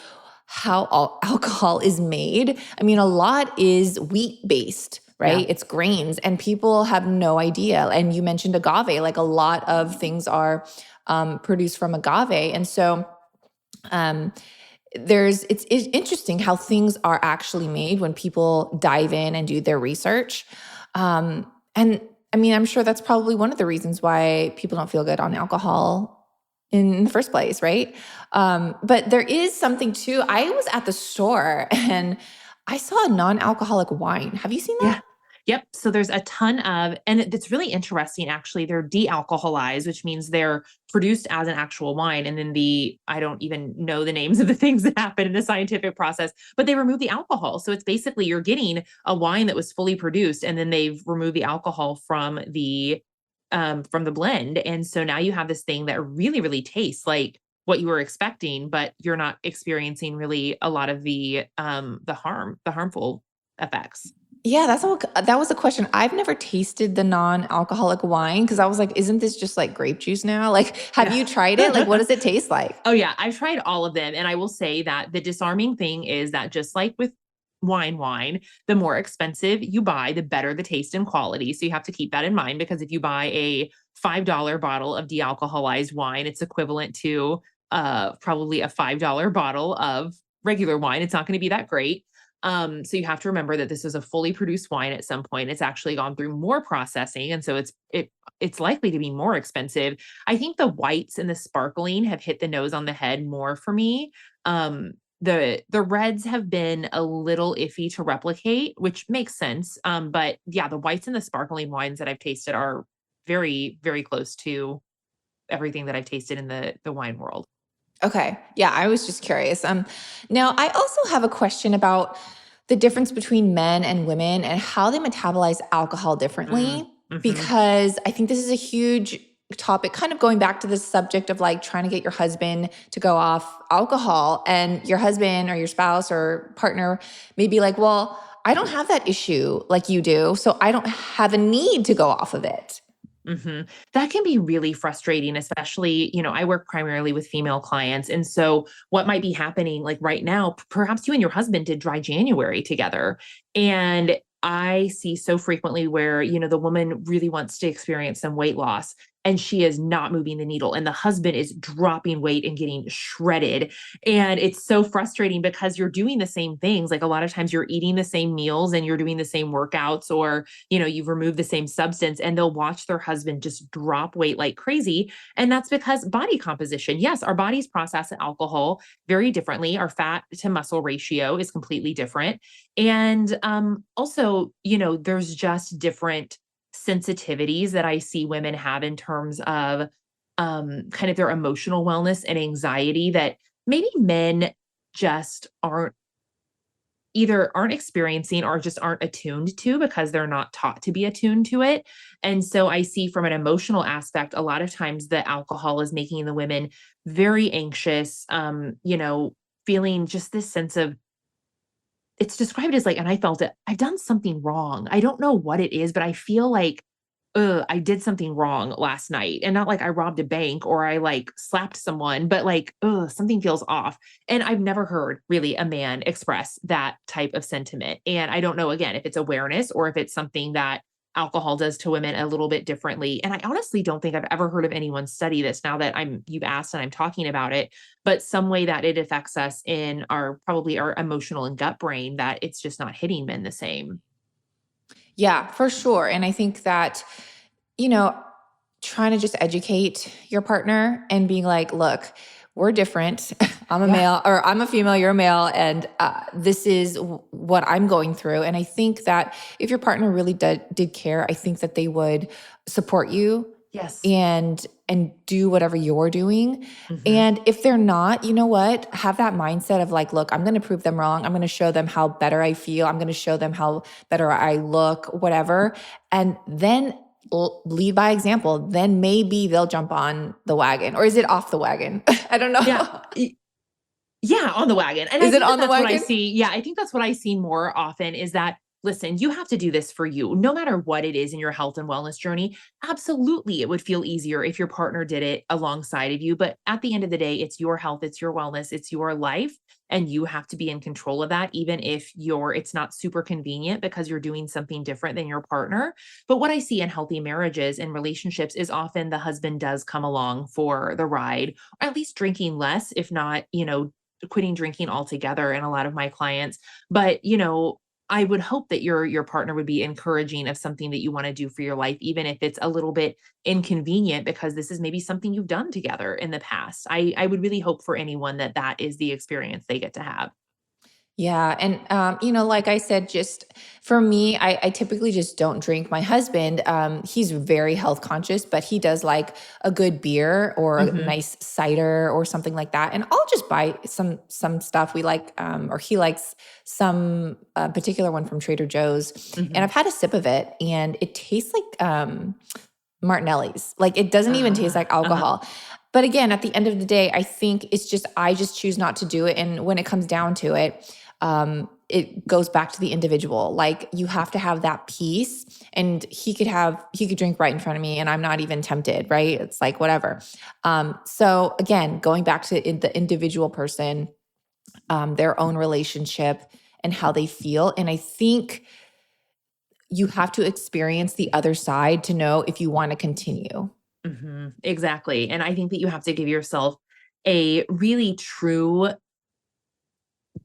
how alcohol is made. I mean, a lot is wheat based, Yeah. right? It's grains, and people have no idea. And you mentioned agave, like a lot of things are produced from agave. And so um, it's interesting how things are actually made when people dive in and do their research. And I mean, I'm sure that's probably one of the reasons why people don't feel good on alcohol in the first place, right? But there is something too. I was at the store and I saw a non-alcoholic wine. Have you seen that? Yeah. Yep. So there's a ton of, and it's really interesting actually. They're de-alcoholized, which means they're produced as an actual wine. And then I don't even know the names of the things that happen in the scientific process, but they remove the alcohol. So it's basically you're getting a wine that was fully produced and then they've removed the alcohol from the blend. And so now you have this thing that really, really tastes like what you were expecting, but you're not experiencing really a lot of the harmful effects. Yeah, that was a question. I've never tasted the non-alcoholic wine because I was like, isn't this just like grape juice now? Like, have Yeah. you tried it? Like, what does it taste like? Oh yeah, I've tried all of them and I will say that the disarming thing is that just like with wine, the more expensive you buy, the better the taste and quality. So you have to keep that in mind, because if you buy a $5 bottle of dealcoholized wine, it's equivalent to probably a $5 bottle of regular wine. It's not going to be that great. So you have to remember that this is a fully produced wine at some point. It's actually gone through more processing. And so it's likely to be more expensive. I think the whites and the sparkling have hit the nose on the head more for me. The reds have been a little iffy to replicate, which makes sense. But yeah, the whites and the sparkling wines that I've tasted are very, very close to everything that I've tasted in the wine world. Okay. Yeah, I was just curious. Now I also have a question about the difference between men and women and how they metabolize alcohol differently, Mm-hmm. because I think this is a huge topic, kind of going back to this subject of like trying to get your husband to go off alcohol, and your husband or your spouse or partner may be like, well, I don't have that issue like you do, so I don't have a need to go off of it. That can be really frustrating, especially, I work primarily with female clients. And so what might be happening like right now, perhaps you and your husband did dry January together. And I see so frequently where, the woman really wants to experience some weight loss and she is not moving the needle, and the husband is dropping weight and getting shredded. And it's so frustrating because you're doing the same things. Like a lot of times you're eating the same meals and you're doing the same workouts, or you've removed the same substance, and they'll watch their husband just drop weight like crazy. And that's because body composition. Yes, our bodies process alcohol very differently. Our fat to muscle ratio is completely different. And also, there's just different sensitivities that I see women have in terms of kind of their emotional wellness and anxiety that maybe men just aren't experiencing or just aren't attuned to, because they're not taught to be attuned to it. And so I see from an emotional aspect, a lot of times the alcohol is making the women very anxious, feeling just this sense of, it's described as like, and I felt it, I've done something wrong. I don't know what it is, but I feel like, I did something wrong last night. And not like I robbed a bank or I like slapped someone, but like, something feels off. And I've never heard really a man express that type of sentiment. And I don't know, again, if it's awareness or if it's something that alcohol does to women a little bit differently. And I honestly don't think I've ever heard of anyone study this, now that you've asked and I'm talking about it, but some way that it affects us in probably our emotional and gut brain, that it's just not hitting men the same. Yeah, for sure. And I think that, you know, trying to just educate your partner and being like, look, we're different. I'm a Yeah. male, or I'm a female, you're a male. And this is what I'm going through. And I think that if your partner really did care, I think that they would support you Yes. and do whatever you're doing. Hmm. And if they're not, you know what? Have that mindset of like, look, I'm going to prove them wrong. I'm going to show them how better I feel. I'm going to show them how better I look, whatever. And then lead by example. Then maybe they'll jump on the wagon. Or is it off the wagon? I don't Yeah. know. Yeah, on the wagon. And I Is it think that on the that's what I wagon? see. Yeah, I think that's what I see more often is that, listen, you have to do this for you, no matter what it is in your health and wellness journey. Absolutely, it would feel easier if your partner did it alongside of you. But at the end of the day, it's your health, it's your wellness, it's your life. And you have to be in control of that, even if it's not super convenient because you're doing something different than your partner. But what I see in healthy marriages and relationships is often the husband does come along for the ride, or at least drinking less, if not, quitting drinking altogether in a lot of my clients. But, I would hope that your partner would be encouraging of something that you want to do for your life, even if it's a little bit inconvenient, because this is maybe something you've done together in the past. I would really hope for anyone that that is the experience they get to have. Yeah. And, like I said, just for me, I typically just don't drink. My husband, he's very health conscious, but he does like a good beer or a Hmm. nice cider or something like that. And I'll just buy some stuff we like, or he likes some particular one from Trader Joe's. And Hmm. I've had a sip of it and it tastes like Martinelli's. Like it doesn't even taste like Uh-huh. alcohol. But again, at the end of the day, I think I just choose not to do it. And when it comes down to it, it goes back to the individual. Like you have to have that peace, and he could drink right in front of me and I'm not even tempted, right? It's like, whatever. So again, going back to the individual person, their own relationship and how they feel. And I think you have to experience the other side to know if you want to continue. Exactly. And I think that you have to give yourself a really true,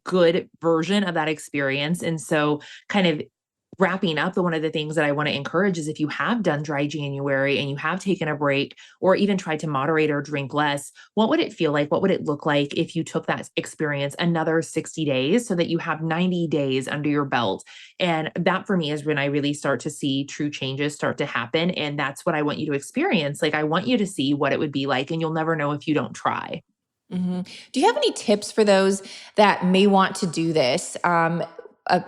good version of that experience. And so, kind of wrapping up, one of the things that I want to encourage is if you have done dry January and you have taken a break or even tried to moderate or drink less, what would it feel like? What would it look like if you took that experience another 60 days so that you have 90 days under your belt? And that for me is when I really start to see true changes start to happen. And that's what I want you to experience. Like, I want you to see what it would be like, and you'll never know if you don't try. Mm-hmm. Do you have any tips for those that may want to do this?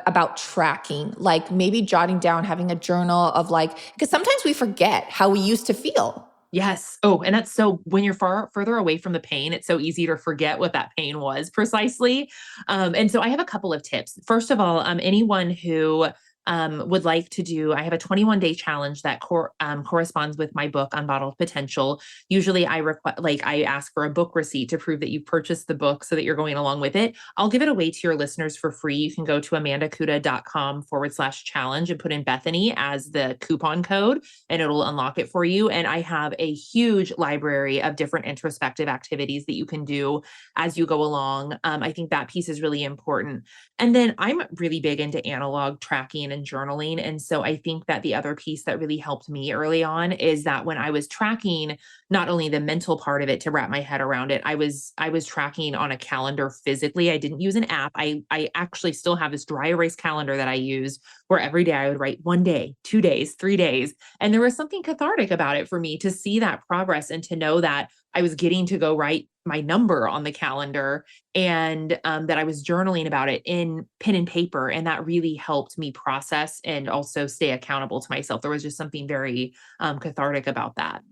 About tracking, like maybe jotting down, having a journal of like, because sometimes we forget how we used to feel. Yes. Oh, and that's so when you're further away from the pain, it's so easy to forget what that pain was precisely. And so I have a couple of tips. First of all, anyone who would like to do, I have a 21-day challenge that corresponds with my book, Unbottled Potential. Usually I ask for a book receipt to prove that you purchased the book so that you're going along with it. I'll give it away to your listeners for free. You can go to amandakudo.com/challenge and put in Bethany as the coupon code, and it'll unlock it for you. And I have a huge library of different introspective activities that you can do as you go along. I think that piece is really important. And then I'm really big into analog tracking and journaling. And so I think that the other piece that really helped me early on is that when I was tracking not only the mental part of it to wrap my head around it, I was tracking on a calendar physically. I didn't use an app. I actually still have this dry erase calendar that I use where every day I would write 1 day, 2 days, 3 days. And there was something cathartic about it for me to see that progress and to know that I was getting to go write my number on the calendar, and that I was journaling about it in pen and paper. And that really helped me process and also stay accountable to myself. There was just something very cathartic about that.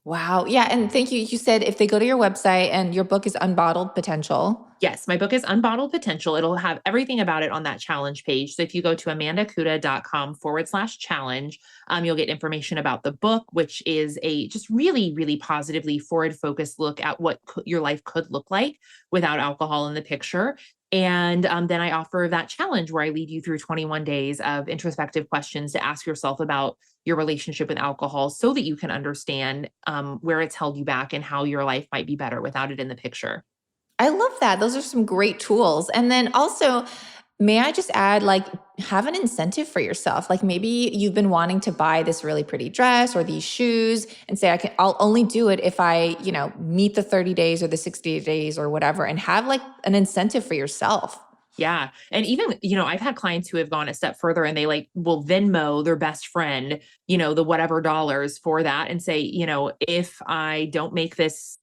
Wow. Yeah. And thank you. You said if they go to your website and your book is Unbottled Potential. Yes, my book is Unbottled Potential. It'll have everything about it on that challenge page. So if you go to amandakudo.com/challenge, you'll get information about the book, which is a just really, really positively forward-focused look at what your life could look like without alcohol in the picture. And then I offer that challenge where I lead you through 21 days of introspective questions to ask yourself about your relationship with alcohol so that you can understand where it's held you back and how your life might be better without it in the picture. I love that. Those are some great tools. And then also, may I just add, like, have an incentive for yourself. Like maybe you've been wanting to buy this really pretty dress or these shoes and say, I'll only do it if I, meet the 30 days or the 60 days or whatever, and have like an incentive for yourself. Yeah. And even, I've had clients who have gone a step further and they will Venmo their best friend, the whatever dollars for that and say, if I don't make this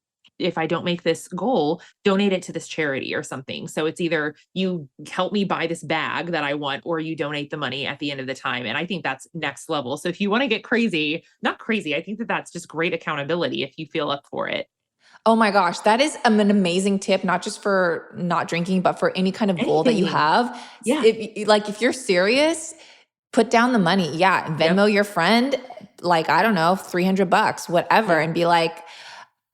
goal, donate it to this charity or something. So it's either you help me buy this bag that I want, or you donate the money at the end of the time. And I think that's next level. So if you want to get crazy, not crazy, I think that that's just great accountability if you feel up for it. Oh my gosh, that is an amazing tip, not just for not drinking, but for any kind of goal that you have. Yeah. If you're serious, put down the money. Yeah. Venmo your friend, like, I don't know, $300, whatever. And be like,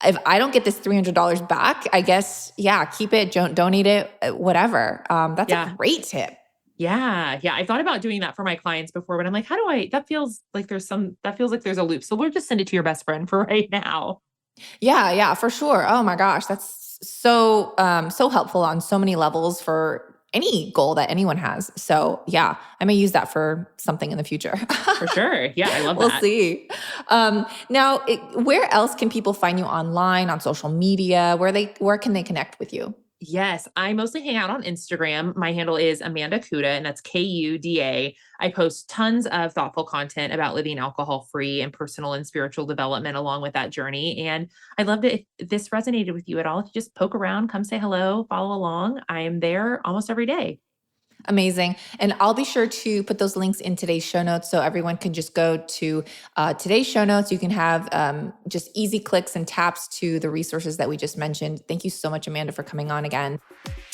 if I don't get this $300 back, I guess, keep it, donate it, whatever. That's a great tip. Yeah. Yeah. I thought about doing that for my clients before, but I'm like, that feels like there's a loop. So we'll just send it to your best friend for right now. Yeah, for sure. Oh my gosh. That's so helpful on so many levels for any goal that anyone has. So I may use that for something in the future. For sure. Yeah, I love that. We'll see. Now, where else can people find you online, on social media? Where can they connect with you? Yes, I mostly hang out on Instagram. My handle is Amanda Kudo, and that's Kuda. I post tons of thoughtful content about living alcohol-free and personal and spiritual development along with that journey. And I'd love to, if this resonated with you at all, if you just poke around, come say hello, follow along. I am there almost every day. Amazing. And I'll be sure to put those links in today's show notes so everyone can just go to today's show notes. You can have just easy clicks and taps to the resources that we just mentioned. Thank you so much, Amanda, for coming on again.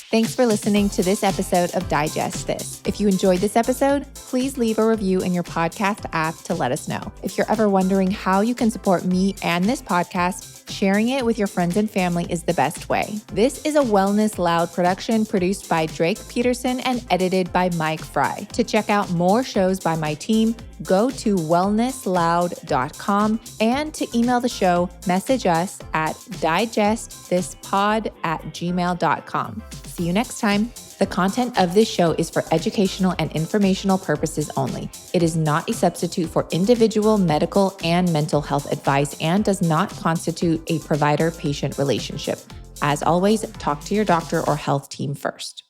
Thanks for listening to this episode of Digest This. If you enjoyed this episode, please leave a review in your podcast app to let us know. If you're ever wondering how you can support me and this podcast, Sharing it with your friends and family is the best way. This is a Wellness Loud production produced by Drake Peterson and edited by Mike Fry. To check out more shows by my team, go to wellnessloud.com, and to email the show, message us at digestthispod@gmail.com. See you next time. The content of this show is for educational and informational purposes only. It is not a substitute for individual medical and mental health advice and does not constitute a provider-patient relationship. As always, talk to your doctor or health team first.